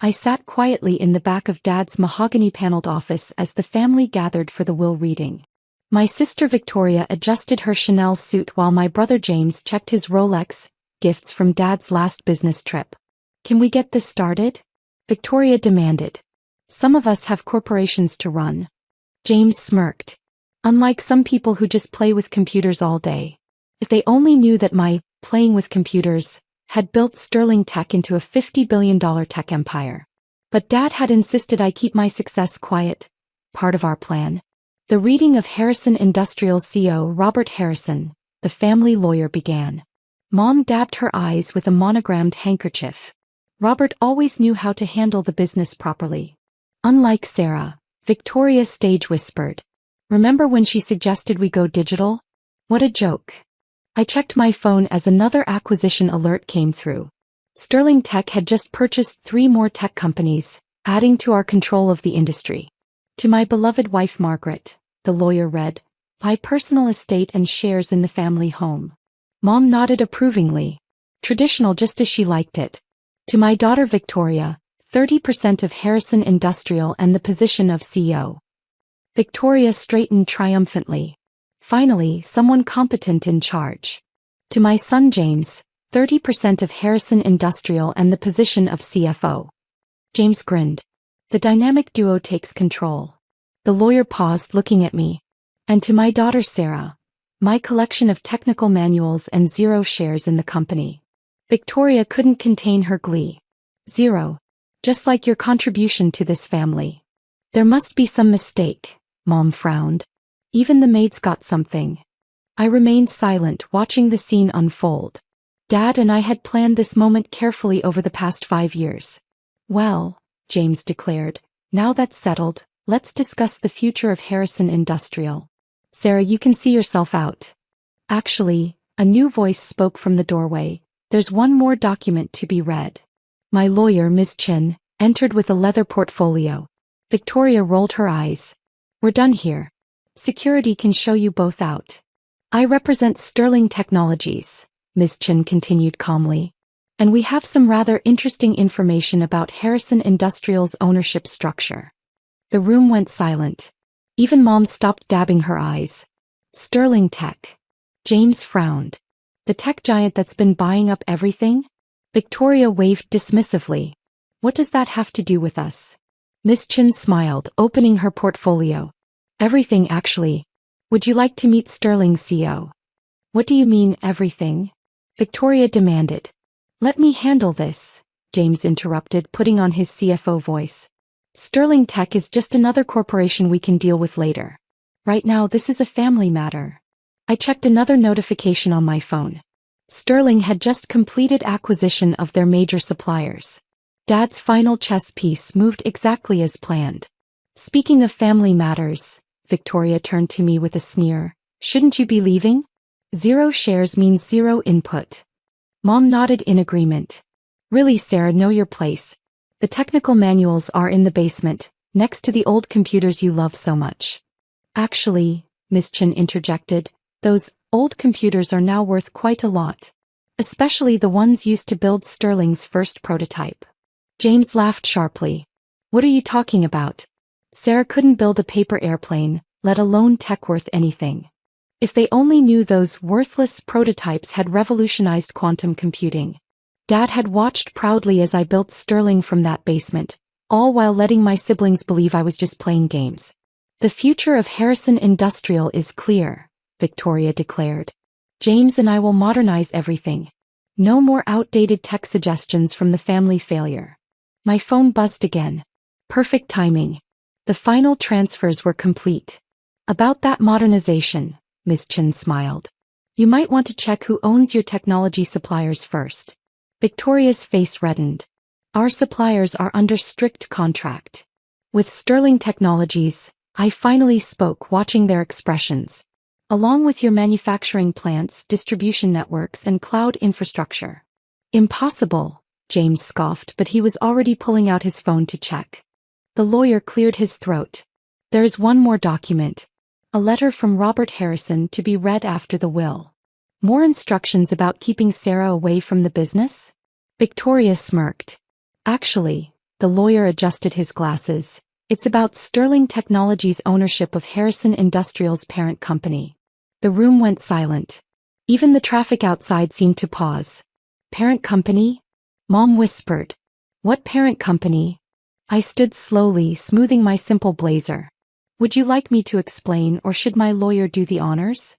I sat quietly in the back of Dad's mahogany-paneled office as the family gathered for the will reading. My sister Victoria adjusted her Chanel suit while my brother James checked his Rolex, gifts from Dad's last business trip. "Can we get this started?" Victoria demanded. "Some of us have corporations to run." James smirked. "Unlike some people who just play with computers all day. If they only knew that my playing with computers had built Sterling Tech into a $50 billion tech empire. But Dad had insisted I keep my success quiet, part of our plan." The reading of Harrison Industrial's CEO Robert Harrison, the family lawyer, began. Mom dabbed her eyes with a monogrammed handkerchief. Robert always knew how to handle the business properly. Unlike Sarah, Victoria stage whispered. "Remember when she suggested we go digital? What a joke." I checked my phone as another acquisition alert came through. Sterling Tech had just purchased 3 more tech companies, adding to our control of the industry. "To my beloved wife Margaret," the lawyer read, "buy personal estate and shares in the family home." Mom nodded approvingly. Traditional just as she liked it. "To my daughter Victoria, 30% of Harrison Industrial and the position of CEO." Victoria straightened triumphantly. Finally, someone competent in charge. "To my son James, 30% of Harrison Industrial and the position of CFO." James grinned. The dynamic duo takes control. The lawyer paused, looking at me. "And to my daughter Sarah, my collection of technical manuals and 0 shares in the company." Victoria couldn't contain her glee. "0. Just like your contribution to this family." "There must be some mistake," Mom frowned. "Even the maids got something." I remained silent, watching the scene unfold. Dad and I had planned this moment carefully over the past 5 years. "Well," James declared, "now that's settled, let's discuss the future of Harrison Industrial. Sarah, you can see yourself out." "Actually," a new voice spoke from the doorway, "there's one more document to be read." My lawyer, Ms. Chin, entered with a leather portfolio. Victoria rolled her eyes. "We're done here. Security can show you both out." "I represent Sterling Technologies," Ms. Chin continued calmly. "And we have some rather interesting information about Harrison Industrial's ownership structure." The room went silent. Even Mom stopped dabbing her eyes. "Sterling Tech." James frowned. "The tech giant that's been buying up everything?" Victoria waved dismissively. "What does that have to do with us?" Ms. Chin smiled, opening her portfolio. "Everything, actually. Would you like to meet Sterling's CEO?" "What do you mean, everything?" Victoria demanded. "Let me handle this," James interrupted, putting on his CFO voice. "Sterling Tech is just another corporation we can deal with later. Right now this is a family matter." I checked another notification on my phone. Sterling had just completed acquisition of their major suppliers. Dad's final chess piece moved exactly as planned. "Speaking of family matters," Victoria turned to me with a sneer, "shouldn't you be leaving? 0 shares means 0 input." Mom nodded in agreement. "Really, Sarah, know your place. The technical manuals are in the basement, next to the old computers you love so much." "Actually," Ms. Chin interjected, "those old computers are now worth quite a lot. Especially the ones used to build Sterling's first prototype." James laughed sharply. "What are you talking about? Sarah couldn't build a paper airplane, let alone tech worth anything. If they only knew those worthless prototypes had revolutionized quantum computing." Dad had watched proudly as I built Sterling from that basement, all while letting my siblings believe I was just playing games. "The future of Harrison Industrial is clear," Victoria declared. "James and I will modernize everything. No more outdated tech suggestions from the family failure." My phone buzzed again. Perfect timing. The final transfers were complete. "About that modernization," Ms. Chin smiled. "You might want to check who owns your technology suppliers first." Victoria's face reddened. "Our suppliers are under strict contract with Sterling Technologies," I finally spoke, watching their expressions. "Along with your manufacturing plants, distribution networks, and cloud infrastructure." "Impossible," James scoffed, but he was already pulling out his phone to check. The lawyer cleared his throat. "There is one more document. A letter from Robert Harrison to be read after the will. More instructions about keeping Sarah away from the business?" Victoria smirked. "Actually," The lawyer adjusted his glasses. It's about Sterling Technologies' ownership of Harrison Industrial's parent company. The room went silent. Even the traffic outside seemed to pause. Parent company? Mom whispered. What parent company? I stood slowly, smoothing my simple blazer. Would you like me to explain, or should my lawyer do the honors?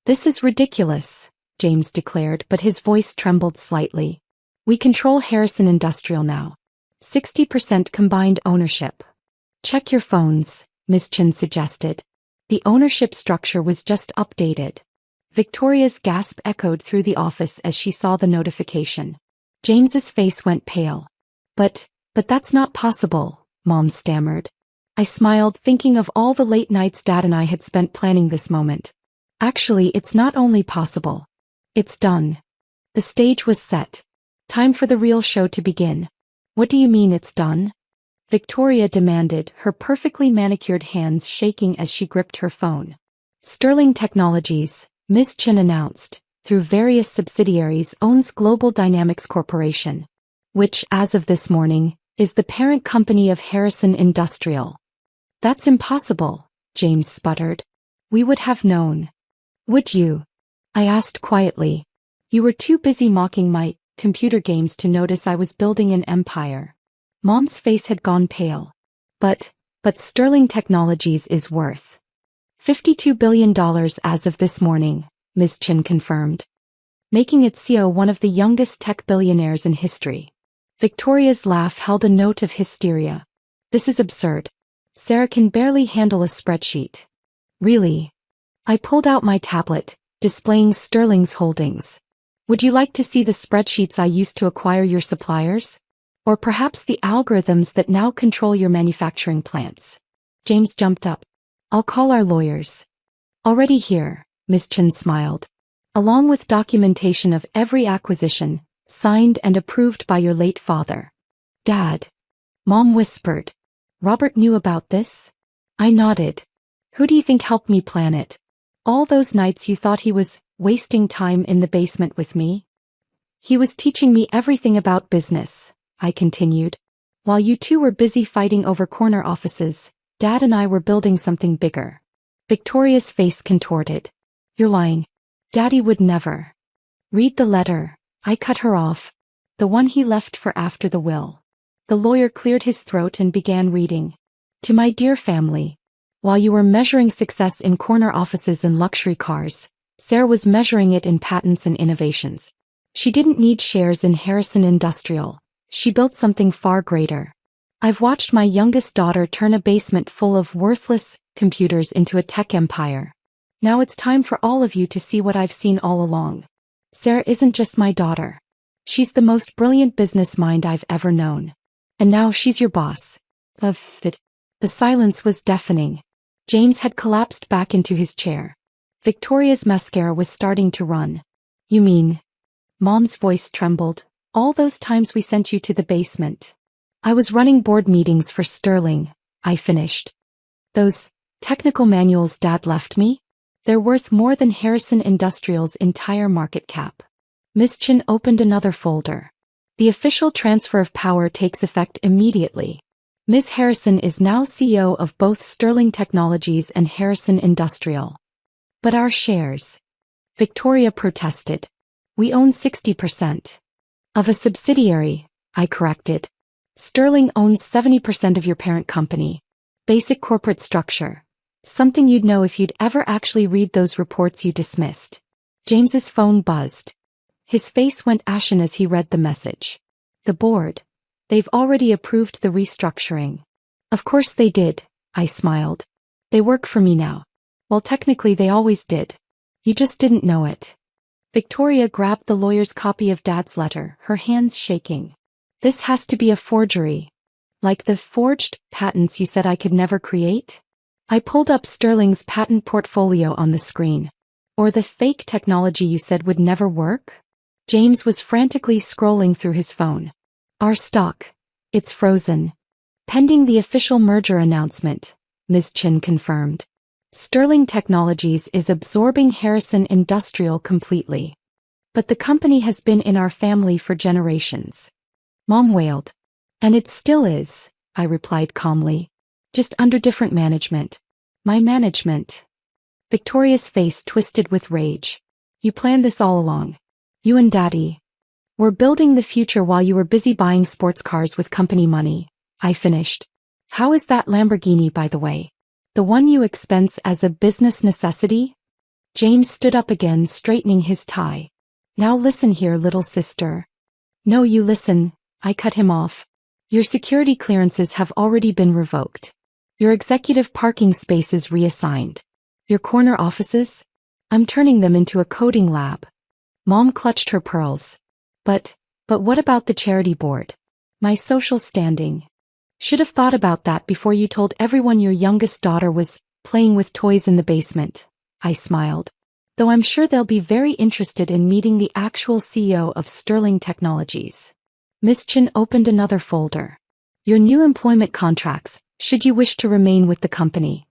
This is ridiculous, James declared, but his voice trembled slightly. We control Harrison Industrial now. 60% combined ownership. Check your phones, Ms. Chin suggested. The ownership structure was just updated. Victoria's gasp echoed through the office as she saw the notification. James's face went pale. But that's not possible, Mom stammered. I smiled, thinking of all the late nights Dad and I had spent planning this moment. Actually, it's not only possible. It's done. The stage was set. Time for the real show to begin. What do you mean it's done? Victoria demanded, her perfectly manicured hands shaking as she gripped her phone. Sterling Technologies, Ms. Chin announced, through various subsidiaries owns Global Dynamics Corporation, which, as of this morning, is the parent company of Harrison Industrial. That's impossible, James sputtered. We would have known. Would you? I asked quietly. You were too busy mocking my computer games to notice I was building an empire. Mom's face had gone pale. But Sterling Technologies is worth $52 billion as of this morning, Ms. Chin confirmed, making its CEO one of the youngest tech billionaires in history. Victoria's laugh held a note of hysteria. This is absurd. Sarah can barely handle a spreadsheet. Really? I pulled out my tablet, displaying Sterling's holdings. Would you like to see the spreadsheets I used to acquire your suppliers? Or perhaps the algorithms that now control your manufacturing plants? James jumped up. I'll call our lawyers. Already here, Ms. Chin smiled. Along with documentation of every acquisition, signed and approved by your late father. Dad. Mom whispered. Robert knew about this? I nodded. Who do you think helped me plan it? All those nights you thought he was wasting time in the basement with me? He was teaching me everything about business, I continued. While you two were busy fighting over corner offices, Dad and I were building something bigger. Victoria's face contorted. You're lying. Daddy would never. Read the letter. I cut her off. The one he left for after the will. The lawyer cleared his throat and began reading. To my dear family. While you were measuring success in corner offices and luxury cars, Sarah was measuring it in patents and innovations. She didn't need shares in Harrison Industrial. She built something far greater. I've watched my youngest daughter turn a basement full of worthless computers into a tech empire. Now it's time for all of you to see what I've seen all along. Sarah isn't just my daughter. She's the most brilliant business mind I've ever known. And now she's your boss. The silence was deafening. James had collapsed back into his chair. Victoria's mascara was starting to run. You mean? Mom's voice trembled. All those times we sent you to the basement. I was running board meetings for Sterling, I finished. Those technical manuals Dad left me? They're worth more than Harrison Industrial's entire market cap. Ms. Chin opened another folder. The official transfer of power takes effect immediately. Ms. Harrison is now CEO of both Sterling Technologies and Harrison Industrial. But our shares? Victoria protested. We own 60%. Of a subsidiary, I corrected. Sterling owns 70% of your parent company. Basic corporate structure. Something you'd know if you'd ever actually read those reports you dismissed. James's phone buzzed. His face went ashen as he read the message. The board. They've already approved the restructuring. Of course they did, I smiled. They work for me now. Well, technically they always did. You just didn't know it. Victoria grabbed the lawyer's copy of Dad's letter, her hands shaking. This has to be a forgery. Like the forged patents you said I could never create? I pulled up Sterling's patent portfolio on the screen. Or the fake technology you said would never work? James was frantically scrolling through his phone. Our stock. It's frozen. Pending the official merger announcement, Ms. Chin confirmed. Sterling Technologies is absorbing Harrison Industrial completely. But the company has been in our family for generations. Mom wailed. And it still is, I replied calmly. Just under different management. My management. Victoria's face twisted with rage. You planned this all along. You and Daddy. We're building the future while you were busy buying sports cars with company money, I finished. How is that Lamborghini, by the way? The one you expense as a business necessity? James stood up again, straightening his tie. Now listen here, little sister. No, you listen, I cut him off. Your security clearances have already been revoked. Your executive parking spaces reassigned. Your corner offices? I'm turning them into a coding lab. Mom clutched her pearls. But what about the charity board? My social standing. Should have thought about that before you told everyone your youngest daughter was playing with toys in the basement. I smiled. Though I'm sure they'll be very interested in meeting the actual CEO of Sterling Technologies. Miss Chin opened another folder. Your new employment contracts, should you wish to remain with the company.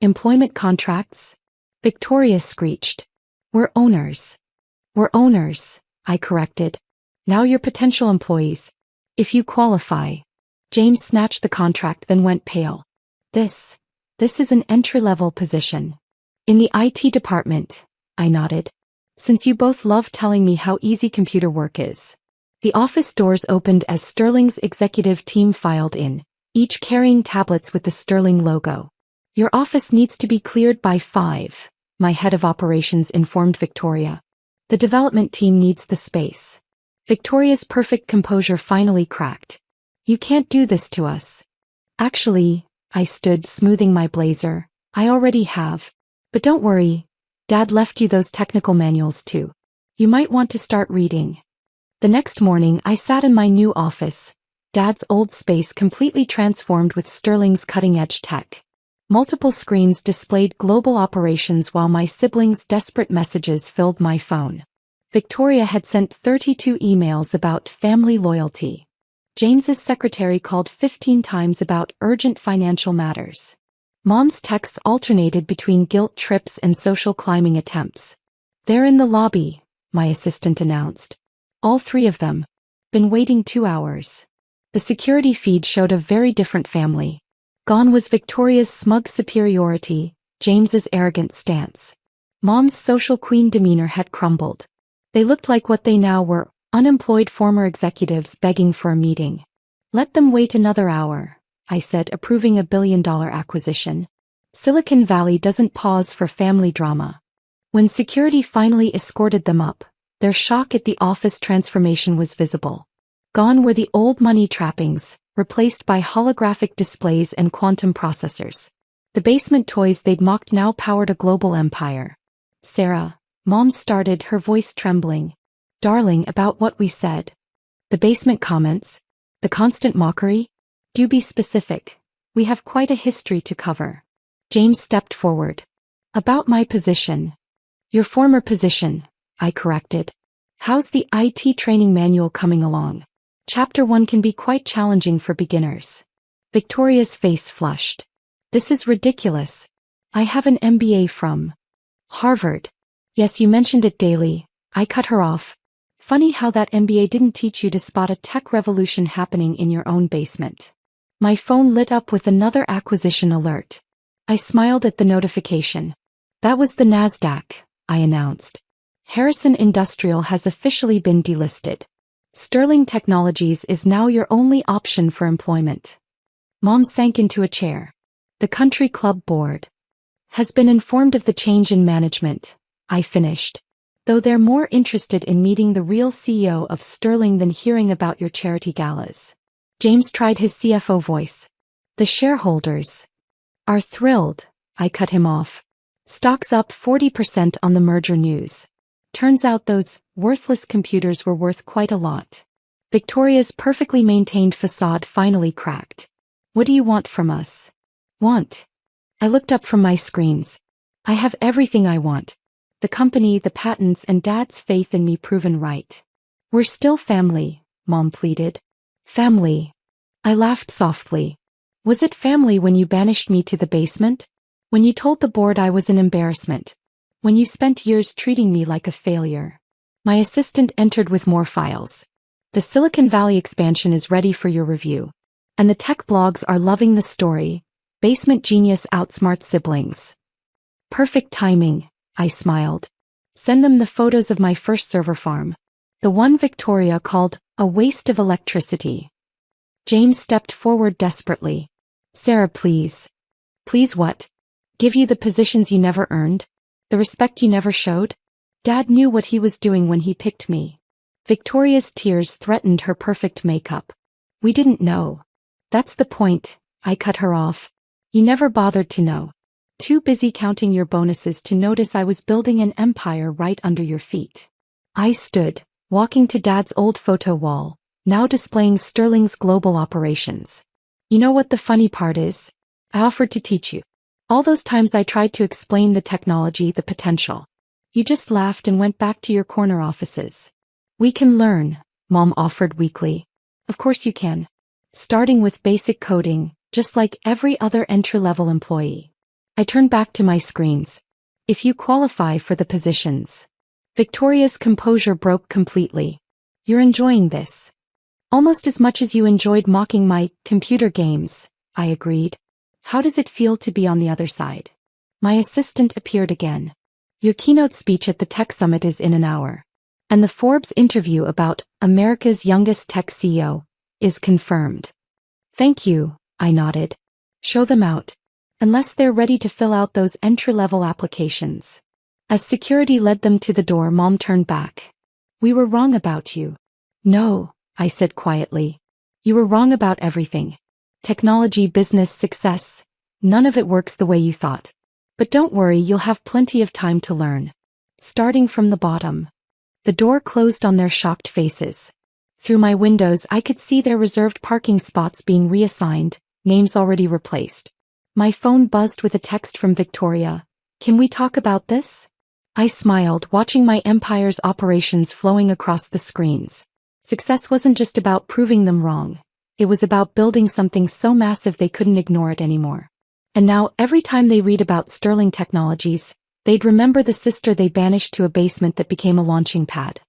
Employment contracts? Victoria screeched. We're owners. We're owners, I corrected. Now you're potential employees. If you qualify. James snatched the contract, then went pale. This is an entry-level position. In the IT department, I nodded. Since you both love telling me how easy computer work is. The office doors opened as Sterling's executive team filed in, each carrying tablets with the Sterling logo. Your office needs to be cleared by 5, my head of operations informed Victoria. The development team needs the space. Victoria's perfect composure finally cracked. You can't do this to us. Actually, I stood, smoothing my blazer. I already have. But don't worry. Dad left you those technical manuals too. You might want to start reading. The next morning I sat in my new office. Dad's old space completely transformed with Sterling's cutting-edge tech. Multiple screens displayed global operations while my siblings' desperate messages filled my phone. Victoria had sent 32 emails about family loyalty. James's secretary called 15 times about urgent financial matters. Mom's texts alternated between guilt trips and social climbing attempts. They're in the lobby, my assistant announced. All 3 of them. Been waiting 2 hours. The security feed showed a very different family. Gone was Victoria's smug superiority, James's arrogant stance. Mom's social queen demeanor had crumbled. They looked like what they now were, unemployed former executives begging for a meeting. Let them wait another hour, I said, approving a billion-dollar acquisition. Silicon Valley doesn't pause for family drama. When security finally escorted them up, their shock at the office transformation was visible. Gone were the old money trappings, replaced by holographic displays and quantum processors. The basement toys they'd mocked now powered a global empire. Sarah, Mom started, her voice trembling. Darling, about what we said. The basement comments? The constant mockery? Do be specific. We have quite a history to cover. James stepped forward. About my position. Your former position, I corrected. How's the IT training manual coming along? Chapter 1 can be quite challenging for beginners. Victoria's face flushed. This is ridiculous. I have an MBA from Harvard. Yes, you mentioned it daily. I cut her off. Funny how that MBA didn't teach you to spot a tech revolution happening in your own basement. My phone lit up with another acquisition alert. I smiled at the notification. That was the NASDAQ, I announced. Harrison Industrial has officially been delisted. Sterling Technologies is now your only option for employment. Mom sank into a chair. The country club board has been informed of the change in management, I finished. Though they're more interested in meeting the real CEO of Sterling than hearing about your charity galas. James tried his CFO voice. The shareholders are thrilled, I cut him off. Stocks up 40% on the merger news. Turns out those worthless computers were worth quite a lot. Victoria's perfectly maintained facade finally cracked. What do you want from us? Want? I looked up from my screens. I have everything I want. The company, the patents, and Dad's faith in me proven right. We're still family, Mom pleaded. Family. I laughed softly. Was it family when you banished me to the basement? When you told the board I was an embarrassment? When you spent years treating me like a failure? My assistant entered with more files. The Silicon Valley expansion is ready for your review. And the tech blogs are loving the story. Basement genius outsmarts siblings. Perfect timing, I smiled. Send them the photos of my first server farm. The one Victoria called a waste of electricity. James stepped forward desperately. Sarah, please. Please what? Give you the positions you never earned? The respect you never showed? Dad knew what he was doing when he picked me. Victoria's tears threatened her perfect makeup. We didn't know. That's the point, I cut her off. You never bothered to know. Too busy counting your bonuses to notice I was building an empire right under your feet. I stood, walking to Dad's old photo wall, now displaying Sterling's global operations. You know what the funny part is? I offered to teach you. All those times I tried to explain the technology, the potential. You just laughed and went back to your corner offices. We can learn, Mom offered weakly. Of course you can. Starting with basic coding, just like every other entry-level employee. I turned back to my screens. If you qualify for the positions. Victoria's composure broke completely. You're enjoying this. Almost as much as you enjoyed mocking my computer games, I agreed. How does it feel to be on the other side? My assistant appeared again. Your keynote speech at the tech summit is in an hour. And the Forbes interview about America's youngest tech CEO is confirmed. Thank you, I nodded. Show them out. Unless they're ready to fill out those entry-level applications. As security led them to the door, Mom turned back. We were wrong about you. No, I said quietly. You were wrong about everything. Technology, business, success. None of it works the way you thought. But don't worry, you'll have plenty of time to learn. Starting from the bottom. The door closed on their shocked faces. Through my windows I could see their reserved parking spots being reassigned, names already replaced. My phone buzzed with a text from Victoria. Can we talk about this? I smiled, watching my empire's operations flowing across the screens. Success wasn't just about proving them wrong. It was about building something so massive they couldn't ignore it anymore. And now, every time they read about Sterling Technologies, they'd remember the sister they banished to a basement that became a launching pad.